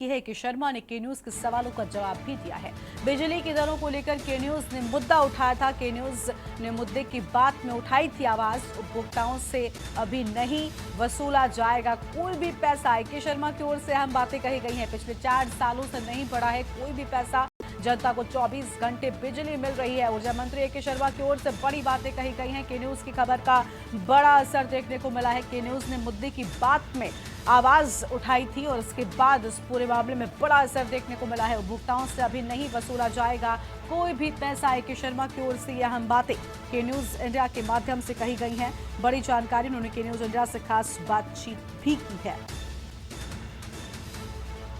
है कि शर्मा ने के न्यूज के सवालों का जवाब भी दिया है। बिजली की दरों को लेकर के न्यूज ने मुद्दा उठाया था। के न्यूज ने मुद्दे की बात में उठाई थी आवाज। उपभोक्ताओं से अभी नहीं वसूला जाएगा कोई भी पैसा। के शर्मा की ओर से अहम बातें कही गई हैं। पिछले 4 सालों से नहीं बढ़ा है कोई भी पैसा। जनता को 24 घंटे बिजली मिल रही है। ऊर्जा मंत्री के शर्मा की ओर से बड़ी बातें कही गई हैं। के न्यूज की खबर का बड़ा असर देखने को मिला है। के न्यूज ने मुद्दे की बात में आवाज उठाई थी और इसके बाद इस पूरे मामले में बड़ा असर देखने को मिला है। उपभोक्ताओं से अभी नहीं वसूला जाएगा कोई भी पैसा। के शर्मा की ओर से यह अहम बातें के न्यूज इंडिया के माध्यम से कही गई हैं। बड़ी जानकारी उन्होंने के न्यूज इंडिया से खास बातचीत भी की है।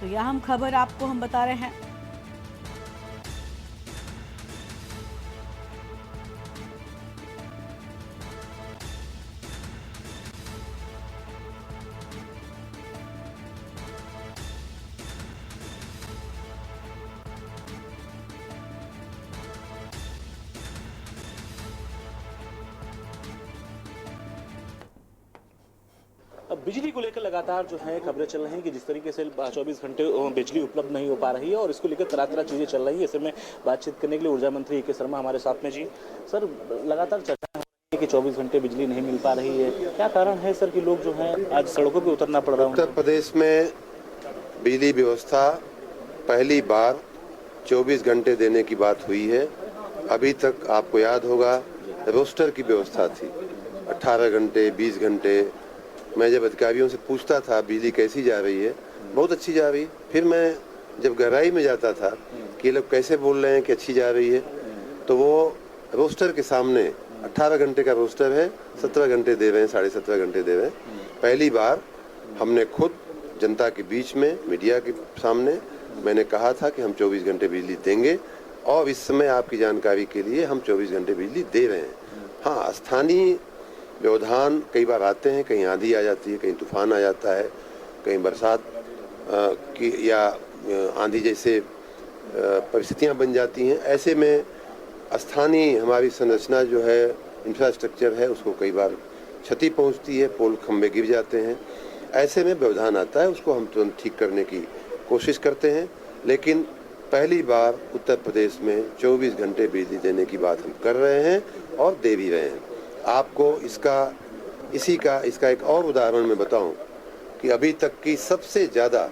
तो यह अहम खबर आपको हम बता रहे हैं। अब बिजली को लेकर लगातार जो है खबरें चल रही हैं कि जिस तरीके से 24 घंटे बिजली उपलब्ध नहीं हो पा रही है और इसको लेकर तरह तरह चीज़ें चल रही है। ऐसे में बातचीत करने के लिए ऊर्जा मंत्री के शर्मा हमारे साथ में। जी सर, लगातार चर्चा हो रही है कि 24 घंटे बिजली नहीं मिल पा रही है, क्या कारण है सर कि लोग जो है आज सड़कों पर उतरना पड़ रहा है? उत्तर प्रदेश में बिजली व्यवस्था पहली बार 24 घंटे देने की बात हुई है। अभी तक आपको याद होगा रोस्टर की व्यवस्था थी, 18 घंटे 20 घंटे। मैं जब अधिकारियों से पूछता था बिजली कैसी जा रही है, बहुत अच्छी जा रही है। फिर मैं जब गहराई में जाता था कि ये लोग कैसे बोल रहे हैं कि अच्छी जा रही है, तो वो रोस्टर के सामने 18 घंटे का रोस्टर है, 17 घंटे दे रहे हैं, 17.5 घंटे दे रहे हैं। पहली बार हमने खुद जनता के बीच में मीडिया के सामने मैंने कहा था कि हम 24 घंटे बिजली देंगे और इस समय आपकी जानकारी के लिए हम 24 घंटे बिजली दे रहे हैं। हाँ, स्थानीय व्यवधान कई बार आते हैं, कहीं आंधी आ जाती है, कहीं तूफान आ जाता है, कहीं बरसात की या आंधी जैसे परिस्थितियां बन जाती हैं। ऐसे में स्थानीय हमारी संरचना जो है, इंफ्रास्ट्रक्चर है, उसको कई बार क्षति पहुंचती है, पोल खंभे गिर जाते हैं। ऐसे में व्यवधान आता है, उसको हम तुरंत ठीक करने की कोशिश करते हैं। लेकिन पहली बार उत्तर प्रदेश में 24 घंटे बिजली देने की बात हम कर रहे हैं और दे भी रहे हैं। आपको इसका एक और उदाहरण मैं बताऊं कि अभी तक की सबसे ज़्यादा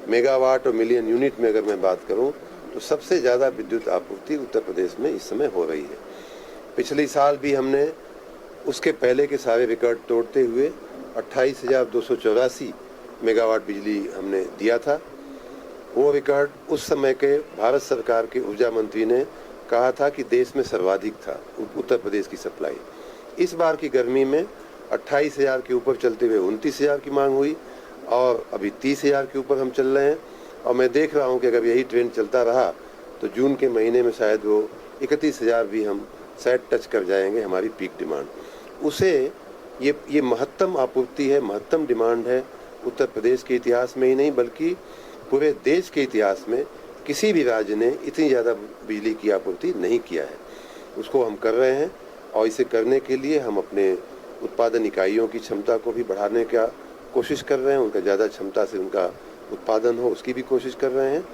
मेगावाट और मिलियन यूनिट में अगर मैं बात करूं तो सबसे ज़्यादा विद्युत आपूर्ति उत्तर प्रदेश में इस समय हो रही है। पिछले साल भी हमने उसके पहले के सारे रिकॉर्ड तोड़ते हुए 28,284 मेगावाट बिजली हमने दिया था। वो रिकॉर्ड उस समय के भारत सरकार के ऊर्जा मंत्री ने कहा था कि देश में सर्वाधिक था उत्तर प्रदेश की सप्लाई। इस बार की गर्मी में 28,000 के ऊपर चलते हुए 29,000 की मांग हुई और अभी 30,000 के ऊपर हम चल रहे हैं। और मैं देख रहा हूं कि अगर यही ट्रेंड चलता रहा तो जून के महीने में शायद वो 31,000 भी हम शायद टच कर जाएंगे, हमारी पीक डिमांड। उसे ये महत्तम आपूर्ति है, महत्तम डिमांड है। उत्तर प्रदेश के इतिहास में ही नहीं बल्कि पूरे देश के इतिहास में किसी भी राज्य ने इतनी ज़्यादा बिजली की आपूर्ति नहीं किया है। उसको हम कर रहे हैं और इसे करने के लिए हम अपने उत्पादन इकाइयों की क्षमता को भी बढ़ाने का कोशिश कर रहे हैं। उनका ज़्यादा क्षमता से उनका उत्पादन हो उसकी भी कोशिश कर रहे हैं।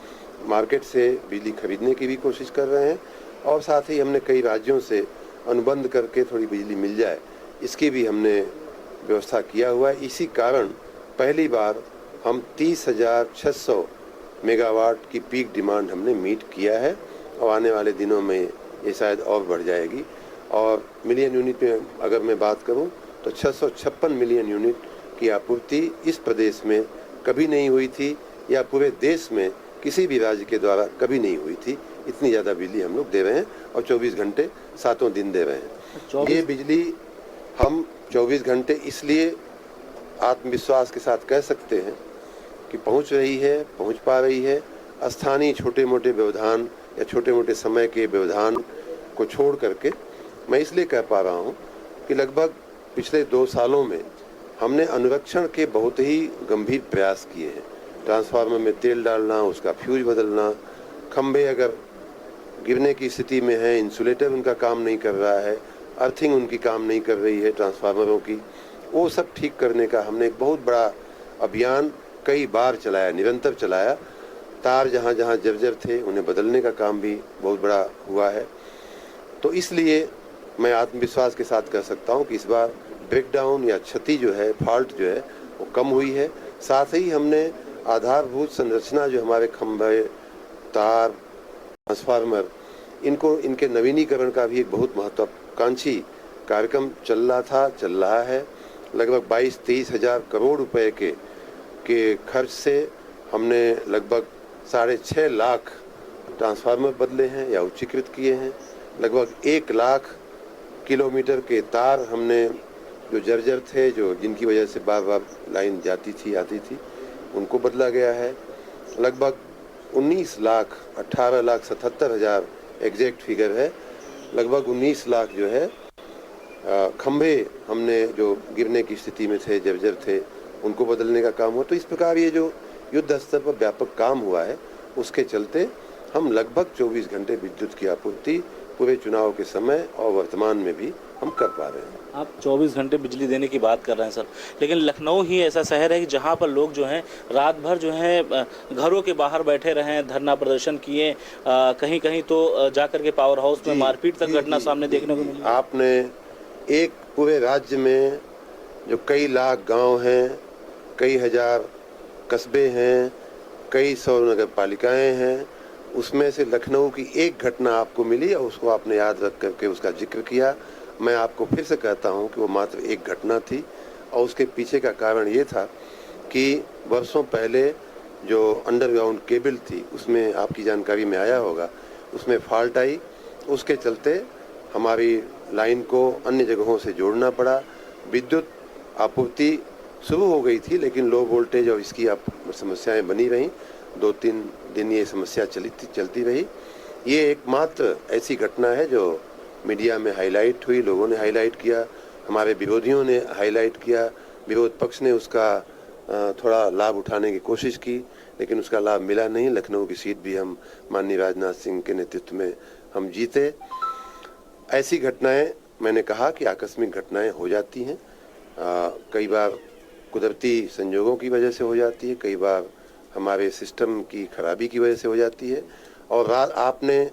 मार्केट से बिजली खरीदने की भी कोशिश कर रहे हैं और साथ ही हमने कई राज्यों से अनुबंध करके थोड़ी बिजली मिल जाए इसकी भी हमने व्यवस्था किया हुआ है। इसी कारण पहली बार हम 30,600 मेगावाट की पीक डिमांड हमने मीट किया है और आने वाले दिनों में ये शायद और बढ़ जाएगी। और मिलियन यूनिट में अगर मैं बात करूं तो 656 मिलियन यूनिट की आपूर्ति इस प्रदेश में कभी नहीं हुई थी या पूरे देश में किसी भी राज्य के द्वारा कभी नहीं हुई थी। इतनी ज़्यादा बिजली हम लोग दे रहे हैं और 24 घंटे सातों दिन दे रहे हैं। ये बिजली हम 24 घंटे इसलिए आत्मविश्वास के साथ कह सकते हैं कि पहुंच रही है, पहुंच पा रही है। स्थानीय छोटे मोटे व्यवधान या छोटे मोटे समय के व्यवधान को छोड़ करके मैं इसलिए कह पा रहा हूं कि लगभग पिछले 2 सालों में हमने अनुरक्षण के बहुत ही गंभीर प्रयास किए हैं। ट्रांसफार्मर में तेल डालना, उसका फ्यूज बदलना, खंभे अगर गिरने की स्थिति में है, इंसुलेटर उनका काम नहीं कर रहा है, अर्थिंग उनकी काम नहीं कर रही है ट्रांसफार्मरों की, वो सब ठीक करने का हमने एक बहुत बड़ा अभियान कई बार चलाया, निरंतर चलाया तार जहाँ जहाँ जर्जर थे उन्हें बदलने का काम भी बहुत बड़ा हुआ है। तो इसलिए मैं आत्मविश्वास के साथ कह सकता हूँ कि इस बार ब्रेकडाउन या क्षति जो है, फॉल्ट जो है वो कम हुई है। साथ ही हमने आधारभूत संरचना जो हमारे खंभे, तार, ट्रांसफार्मर, इनके नवीनीकरण का भी एक बहुत महत्वाकांक्षी कार्यक्रम चल रहा है। लगभग 22-23 हजार करोड़ रुपए के खर्च से हमने लगभग 6.5 लाख ट्रांसफार्मर बदले हैं या उच्चीकृत किए हैं। लगभग 1 लाख किलोमीटर के तार हमने जो जर्जर थे, जिनकी वजह से बार बार लाइन आती थी, उनको बदला गया है। लगभग 18,77,000 एग्जैक्ट फिगर है। लगभग 19 लाख जो है खंभे हमने जो गिरने की स्थिति में थे, जर्जर थे, उनको बदलने का काम हुआ। तो इस प्रकार ये जो युद्ध स्तर पर व्यापक काम हुआ है, उसके चलते हम लगभग 24 घंटे विद्युत की आपूर्ति पूरे चुनाव के समय और वर्तमान में भी हम कर पा रहे हैं। आप 24 घंटे बिजली देने की बात कर रहे हैं सर, लेकिन लखनऊ ही ऐसा शहर है कि जहां पर लोग जो हैं रात भर जो हैं घरों के बाहर बैठे रहे, धरना प्रदर्शन किए, कहीं कहीं तो जाकर के पावर हाउस में मारपीट तक घटना सामने देखने को मिली। आपने एक पूरे राज्य में जो कई लाख गांव हैं, कई हजार कस्बे हैं, कई सौ नगर पालिकाएं हैं, उसमें से लखनऊ की एक घटना आपको मिली और उसको आपने याद रख करके उसका जिक्र किया। मैं आपको फिर से कहता हूं कि वो मात्र एक घटना थी और उसके पीछे का कारण ये था कि वर्षों पहले जो अंडरग्राउंड केबल थी, उसमें आपकी जानकारी में आया होगा, उसमें फॉल्ट आई। उसके चलते हमारी लाइन को अन्य जगहों से जोड़ना पड़ा। विद्युत आपूर्ति शुरू हो गई थी, लेकिन लो वोल्टेज और इसकी समस्याएं बनी रहीं। 2-3 दिन ये समस्या चलती रही। ये एकमात्र ऐसी घटना है जो मीडिया में हाईलाइट हुई, लोगों ने हाईलाइट किया, हमारे विरोधियों ने हाईलाइट किया, विरोध पक्ष ने उसका थोड़ा लाभ उठाने की कोशिश की, लेकिन उसका लाभ मिला नहीं। लखनऊ की सीट भी हम माननीय राजनाथ सिंह के नेतृत्व में हम जीते। ऐसी घटनाएं, मैंने कहा कि आकस्मिक घटनाएं हो जाती हैं, कई बार कुदरती संजोगों की वजह से हो जाती है, कई बार हमारे सिस्टम की खराबी की वजह से हो जाती है। और आपने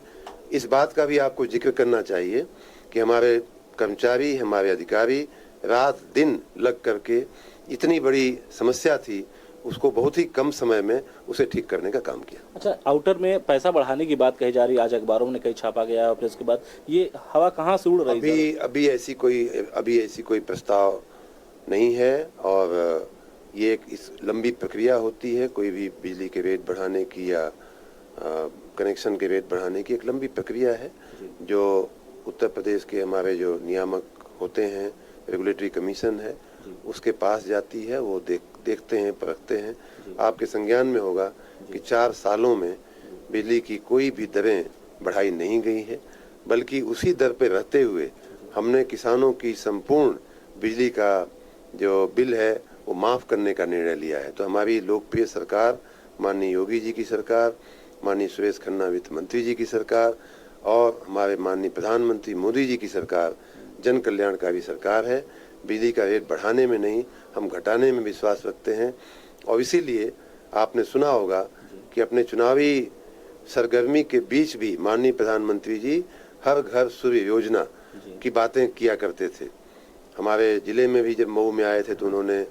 इस बात का भी आपको जिक्र करना चाहिए कि हमारे कर्मचारी, हमारे अधिकारी रात दिन लग करके इतनी बड़ी समस्या थी, उसको बहुत ही कम समय में उसे ठीक करने का काम किया। अच्छा, आउटर में पैसा बढ़ाने की बात कही जा रही है, आज अखबारों में कई छापा गया है, फिर उसके बाद ये हवा कहाँ से उड़ रही है? अभी ऐसी कोई प्रस्ताव नहीं है और ये एक इस लंबी प्रक्रिया होती है। कोई भी बिजली के रेट बढ़ाने की या कनेक्शन के रेट बढ़ाने की एक लंबी प्रक्रिया है, जो उत्तर प्रदेश के हमारे जो नियामक होते हैं, रेगुलेटरी कमीशन है, उसके पास जाती है। वो देखते हैं, परखते हैं। आपके संज्ञान में होगा कि 4 सालों में बिजली की कोई भी दरें बढ़ाई नहीं गई है, बल्कि उसी दर पे रहते हुए हमने किसानों की संपूर्ण बिजली का जो बिल है वो माफ़ करने का निर्णय लिया है। तो हमारी लोकप्रिय सरकार, माननीय योगी जी की सरकार, माननीय सुरेश खन्ना वित्त मंत्री जी की सरकार और हमारे माननीय प्रधानमंत्री मोदी जी की सरकार जन कल्याणकारी सरकार है। बिजली का रेट बढ़ाने में नहीं, हम घटाने में विश्वास रखते हैं। और इसीलिए आपने सुना होगा कि अपने चुनावी सरगर्मी के बीच भी माननीय प्रधानमंत्री जी हर घर सूर्य योजना की बातें किया करते थे। हमारे जिले में भी जब मऊ में आए थे तो उन्होंने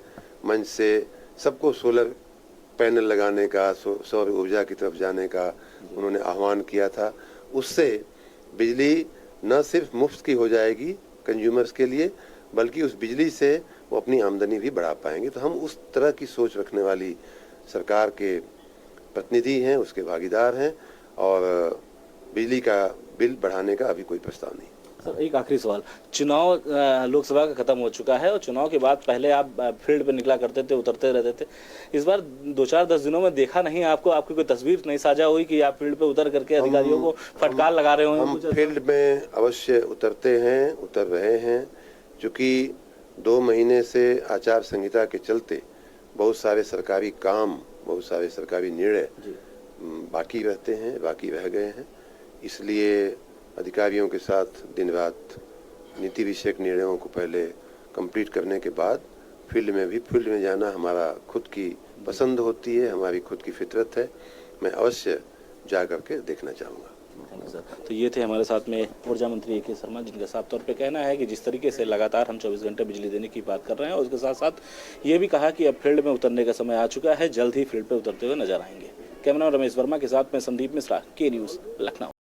मंच से सबको सोलर पैनल लगाने का, सौर ऊर्जा की तरफ जाने का उन्होंने आह्वान किया था। उससे बिजली न सिर्फ मुफ्त की हो जाएगी कंज्यूमर्स के लिए, बल्कि उस बिजली से वो अपनी आमदनी भी बढ़ा पाएंगे। तो हम उस तरह की सोच रखने वाली सरकार के प्रतिनिधि हैं, उसके भागीदार हैं और बिजली का बिल बढ़ाने का अभी कोई प्रस्ताव नहीं। सर, एक आखिरी सवाल, चुनाव लोकसभा का खत्म हो चुका है और चुनाव के बाद पहले आप फील्ड पे निकला करते थे, उतरते रहते थे। इस बार 2-4-10 दिनों में देखा नहीं आपको, आपकी कोई तस्वीर नहीं साझा हुई कि आप फील्ड पे उतर करके अधिकारियों को फटकार लगा रहे हो? हम फील्ड में अवश्य उतरते हैं, उतर रहे हैं। चूँकि 2 महीने से आचार संहिता के चलते बहुत सारे सरकारी काम, बहुत सारे सरकारी निर्णय बाकी रह गए हैं। इसलिए अधिकारियों के साथ दिन रात नीति विषयक निर्णयों को पहले कंप्लीट करने के बाद फील्ड में जाना हमारा खुद की पसंद होती है, हमारी खुद की फितरत है। मैं अवश्य जा करके देखना चाहूँगा। Thank you sir. तो ये थे हमारे साथ में ऊर्जा मंत्री ए.के. शर्मा, जिनका साफ तौर पे कहना है कि जिस तरीके से लगातार हम 24 घंटे बिजली देने की बात कर रहे हैं और उसके साथ साथ ये भी कहा कि अब फील्ड में उतरने का समय आ चुका है, जल्द ही फील्ड पे उतरते हुए नजर आएंगे। कैमरा रमेश वर्मा के साथ में संदीप मिश्रा, के न्यूज़, लखनऊ।